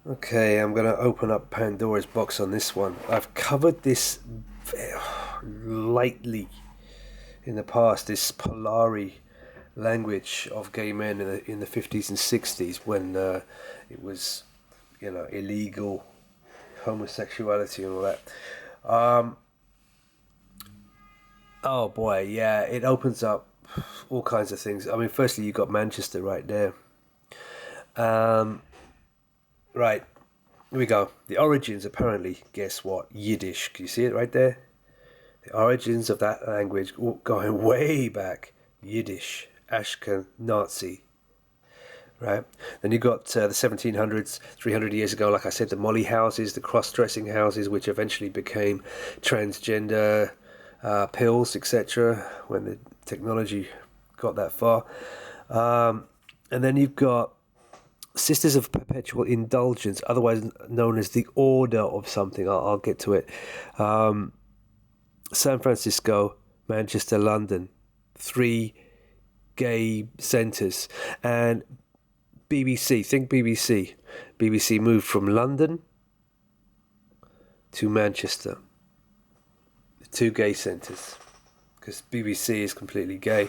Okay, I'm going to open up Pandora's box on this one. I've covered this lightly in the past, this Polari language of gay men in the 50s and 60s when it was, illegal homosexuality and all that. Um, oh boy, yeah, it opens up all kinds of things. I mean, firstly, you got Manchester right there. Um, right, here we go. The origins, apparently, guess what? Yiddish. Can you see it right there? The origins of that language going way back. Yiddish, Ashkenazi, right? Then you got the 1700s, 300 years ago, like I said, the molly houses, the cross-dressing houses, which eventually became transgender pills, etc., when the technology got that far. And then you've got Sisters of Perpetual Indulgence, otherwise known as the Order of something. I'll get to it. San Francisco, Manchester, London, three gay centres. And BBC, think BBC. BBC moved from London to Manchester, two gay centres, because BBC is completely gay.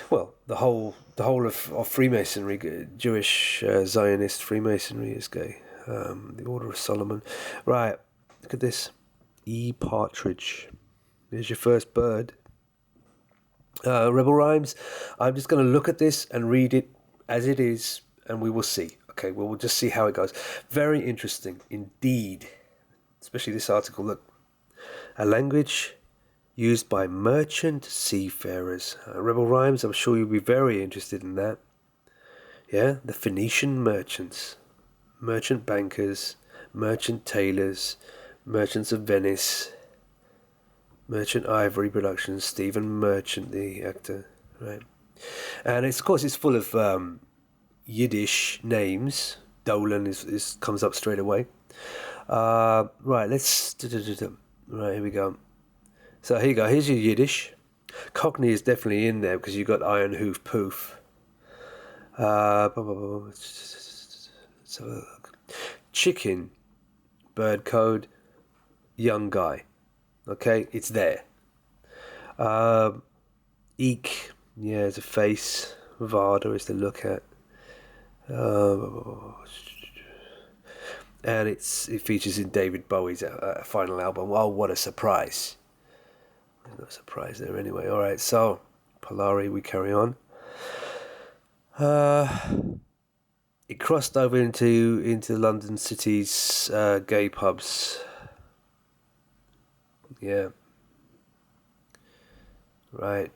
Well, the whole of Freemasonry, Jewish Zionist Freemasonry is gay. The Order of Solomon. Right, look at this. E. Partridge. There's your first bird. Rebel Rhymes. I'm just going to look at this and read it as it is, and we will see. Okay, well, we'll just see how it goes. Very interesting indeed. Especially this article. Look, a language used by merchant seafarers. Rebel Rhymes, I'm sure you'll be very interested in that. Yeah, the Phoenician merchants, merchant bankers, merchant tailors, merchants of Venice, Merchant Ivory Productions, Stephen Merchant, the actor, right? And it's, of course, it's full of Yiddish names. Dolan is comes up straight away. Right, let's... Right, here we go. So here you go. Here's your Yiddish. Cockney is definitely in there because you've got Iron Hoof Poof. Let's have a look. Chicken, bird code, young guy. Okay, it's there. Eek, yeah, it's a face. Varda is to look at. And it features in David Bowie's final album. Oh, what a surprise. There's no surprise there anyway. Alright, so Polari, we carry on. It crossed over into London City's gay pubs. Yeah. Right.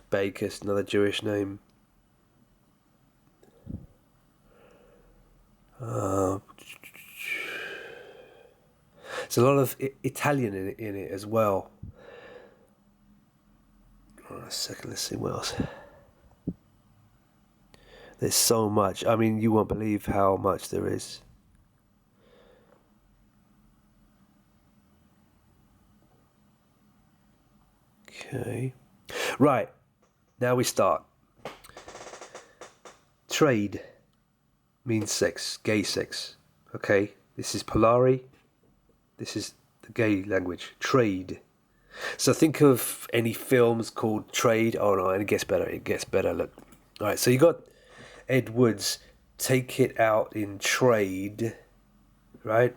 Bakers, another Jewish name. There's a lot of Italian in it as well. Hold on a second, let's see what else. There's so much. I mean, you won't believe how much there is. Okay. Right. Now we start. Trade means sex, gay sex. Okay. This is Polari. This is the gay language. Trade. So think of any films called Trade. Oh no, and it gets better. It gets better. Look. All right. So you got Ed Wood's Take It Out in Trade. Right?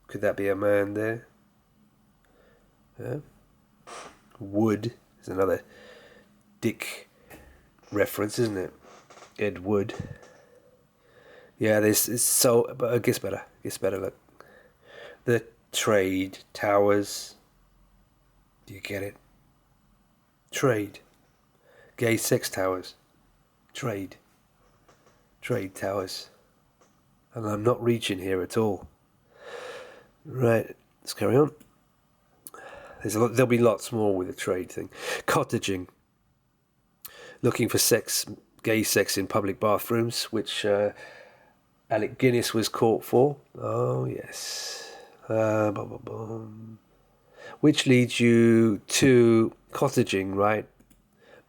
Could that be a man there? Yeah. Wood is another Dick reference, isn't it? Ed Wood. Yeah, it's so, but it gets better. It gets better. Look, the Trade Towers. Do you get it? Trade, gay sex towers. Trade towers. And I'm not reaching here at all. Right, let's carry on. There'll be lots more with the trade thing. Cottaging. Looking for sex, gay sex in public bathrooms, which Alec Guinness was caught for. Oh, yes. Which leads you to cottaging, right?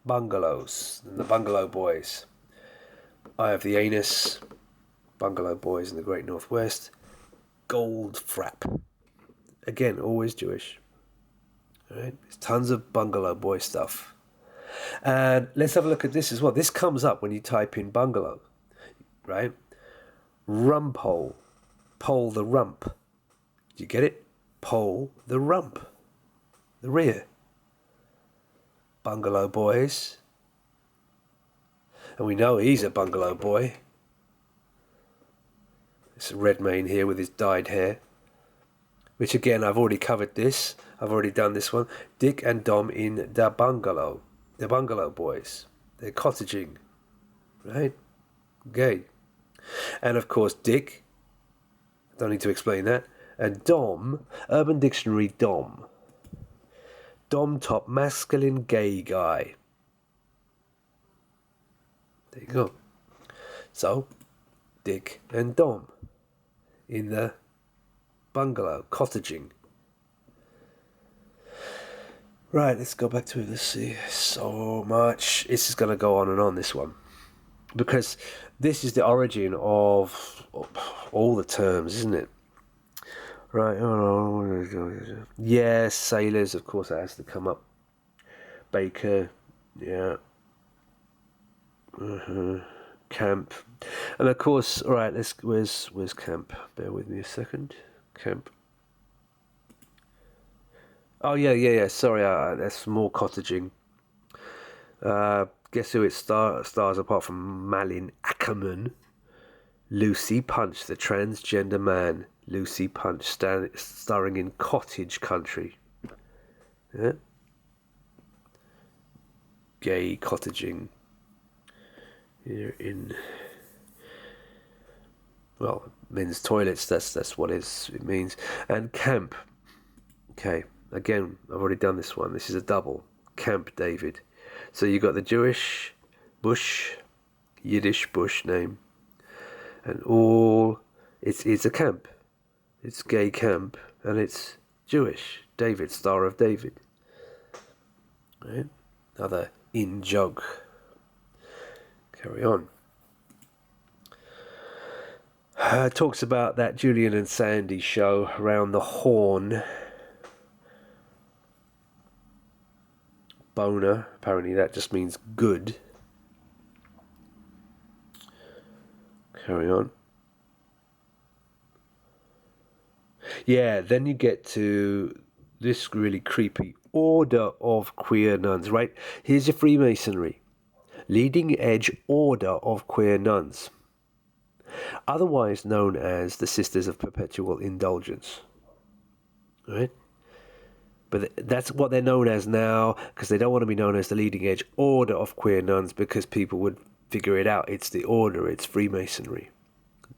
Bungalows. And the Bungalow Boys. Eye of the Anus, Bungalow Boys in the Great Northwest, Gold Frap. Again, always Jewish. Right? There's tons of Bungalow Boy stuff. And let's have a look at this as well. This comes up when you type in bungalow, right? Rumpole, pole the rump. Do you get it? Pole the rump, the rear. Bungalow Boys. And we know he's a Bungalow Boy. It's Redmayne here with his dyed hair. Which again, I've already covered this. I've already done this one. Dick and Dom in the Bungalow. The Bungalow Boys. They're cottaging. Right? Gay. And of course, Dick. Don't need to explain that. And Dom, Urban Dictionary Dom. Dom top, masculine gay guy. There you go. So, Dick and Dom in the bungalow, cottaging. Right, let's go back to it. Let's see. So much. This is going to go on and on, this one. Because this is the origin of all the terms, isn't it? Right. Yes, sailors, of course, that has to come up. Baker, yeah. Camp. And of course, all right, where's camp? Bear with me a second. Camp. Oh, yeah. Sorry, that's more cottaging. Guess who it stars apart from Malin Ackerman? Lucy Punch, the transgender man. Lucy Punch, starring in Cottage Country. Yeah. Gay cottaging. Here in, well, men's toilets. That's what it means. And camp. Okay. Again, I've already done this one. This is a double. Camp David. So you got the Jewish Bush, Yiddish Bush name, and all. It's a camp. It's gay camp, and it's Jewish. David, Star of David. Right? Another in joke. Carry on. Talks about that Julian and Sandy show around the horn. Boner, apparently that just means good. Carry on. Yeah, then you get to this really creepy order of queer nuns, right? Here's your Freemasonry. Leading edge order of queer nuns. Otherwise known as the Sisters of Perpetual Indulgence. Right? But that's what they're known as now, because they don't want to be known as the leading edge order of queer nuns, because people would figure it out. It's the order, it's Freemasonry.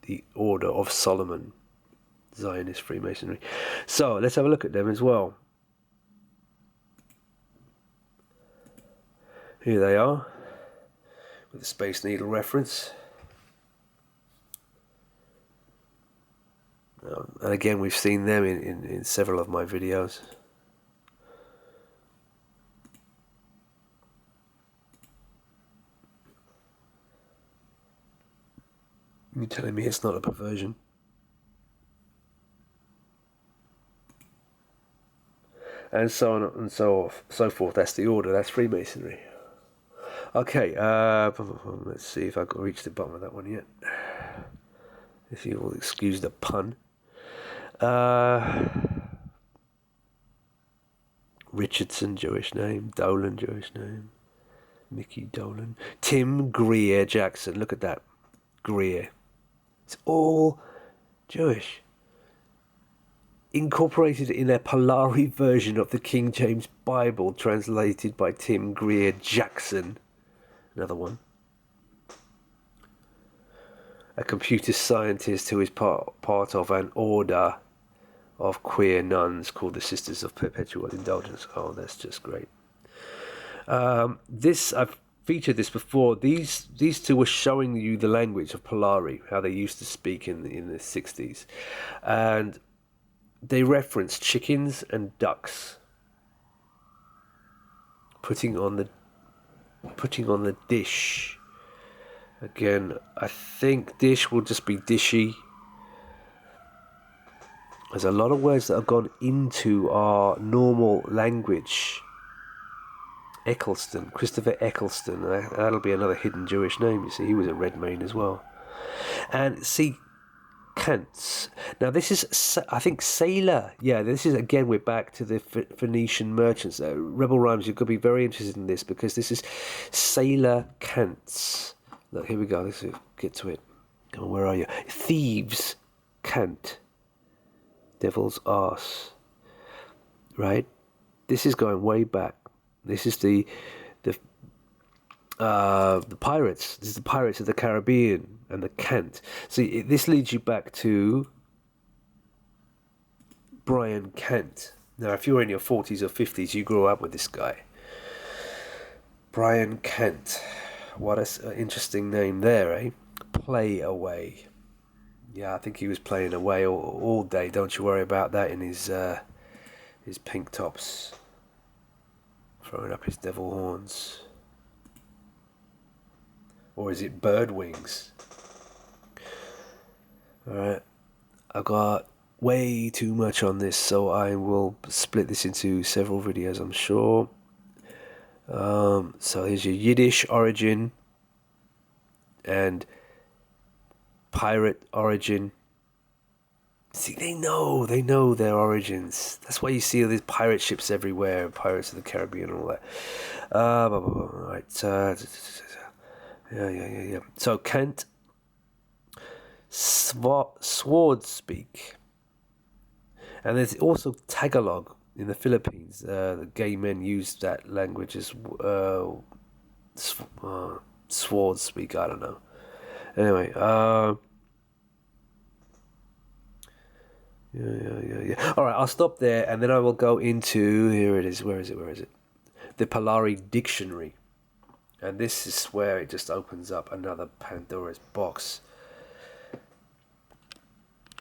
The Order of Solomon. Zionist Freemasonry. So, let's have a look at them as well. Here they are, with the Space Needle reference. And again, we've seen them in several of my videos. You're telling me it's not a perversion? And so on and so forth. That's the order. That's Freemasonry. Okay, let's see if I can reach the bottom of that one yet. If you will excuse the pun. Richardson, Jewish name. Dolan, Jewish name. Mickey Dolan. Tim Greer Jackson. Look at that. Greer. It's all Jewish. Incorporated in a Polari version of the King James Bible, translated by Tim Greer Jackson. Another one. A computer scientist who is part of an order of queer nuns called the Sisters of Perpetual Indulgence. Oh, that's just great. I've featured this before. These two were showing you the language of Polari, how they used to speak in the 60s, and they reference chickens and ducks putting on the dish, Again, I think dish will just be dishy. There's a lot of words that have gone into our normal language. Eccleston, Christopher Eccleston. That'll be another hidden Jewish name, you see. He was a Redmayne as well. And see, Cants. Now this is, I think, sailor. Yeah, this is, again, we're back to the Phoenician merchants. Rebel Rhymes, you've got to be very interested in this, because this is sailor Cants. Look, here we go. Let's get to it. Come on, where are you? Thieves Cant. Devil's arse. Right? This is going way back. This is the pirates. This is the Pirates of the Caribbean and the Cant. See, this leads you back to Brian Cant. Now, if you're in your 40s or 50s, you grew up with this guy. Brian Cant. What an interesting name there, eh? Play away. Yeah, I think he was playing away all day. Don't you worry about that in his pink tops. Throwing up his devil horns. Or is it bird wings? Alright. I've got way too much on this, so I will split this into several videos, I'm sure. So here's your Yiddish origin and pirate origin. See, they know their origins. That's why you see all these pirate ships everywhere, Pirates of the Caribbean and all that. Right. Yeah. So Kent, sword speak, and there's also Tagalog in the Philippines. The gay men use that language as sword speak. I don't know. Anyway, yeah. All right, I'll stop there, and then I will go into, here it is. Where is it? The Polari Dictionary, and this is where it just opens up another Pandora's box.